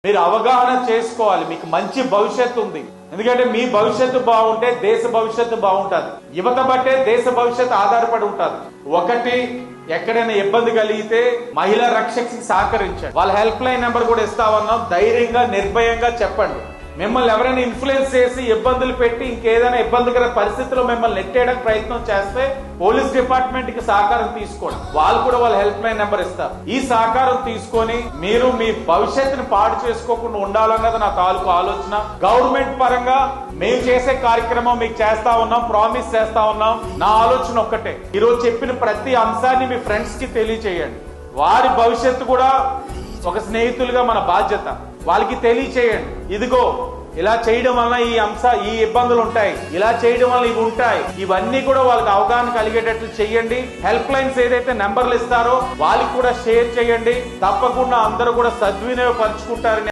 మీరు అవగాహన చేసుకోవాలి. మీకు మంచి భవిష్యత్తు ఉంది. ఎందుకంటే మీ భవిష్యత్తు బాగుంటే దేశ భవిష్యత్తు బాగుంటుంది. యువత బట్టే దేశ భవిష్యత్తు ఆధారపడి ఉంటుంది. ఒకటి, ఎక్కడైనా ఇబ్బంది కలిగితే మహిళా రక్షకి సహకరించండి. వాళ్ళ హెల్ప్ లైన్ నెంబర్ కూడా ఇస్తామన్నాం. ధైర్యంగా నిర్భయంగా చెప్పండి. మిమ్మల్ని ఎవరైనా ఇన్ఫ్లుయెన్స్ చేసి ఇబ్బందులు పెట్టి ఇంకేదైనా ఇబ్బందికర పరిస్థితుల్లో మిమ్మల్ని నెట్టేయడానికి ప్రయత్నం చేస్తే పోలీస్ డిపార్ట్మెంట్ కి సహకారం తీసుకోండి. వాళ్ళు కూడా వాళ్ళ హెల్ప్ లైన్ నెంబర్ ఇస్తారు. ఈ సహకారం తీసుకొని మీరు మీ భవిష్యత్తుని పాడు చేసుకోకుండా ఉండాలన్నది నా తాలూకు ఆలోచన. గవర్నమెంట్ పరంగా మేము చేసే కార్యక్రమం మీకు చేస్తా ఉన్నాం, ప్రామిస్ చేస్తా ఉన్నాం. నా ఆలోచన ఒక్కటే, ఈరోజు చెప్పిన ప్రతి అంశాన్ని మీ ఫ్రెండ్స్ కి తెలియచేయండి. వారి భవిష్యత్తు కూడా ఒక స్నేహితులుగా మన బాధ్యత. వాళ్ళకి తెలియచేయండి, ఇదిగో ఇలా చేయడం వల్ల ఈ ఇబ్బందులు ఉంటాయి, ఇలా చేయడం వల్ల ఇవి ఉంటాయి. ఇవన్నీ కూడా వాళ్ళకి అవగాహన కలిగేటట్లు చేయండి. హెల్ప్ లైన్స్ ఏదైతే నెంబర్లు ఇస్తారో వాళ్ళకి కూడా షేర్ చేయండి. తప్పకుండా అందరూ కూడా సద్వినియోగపరుచుకుంటారని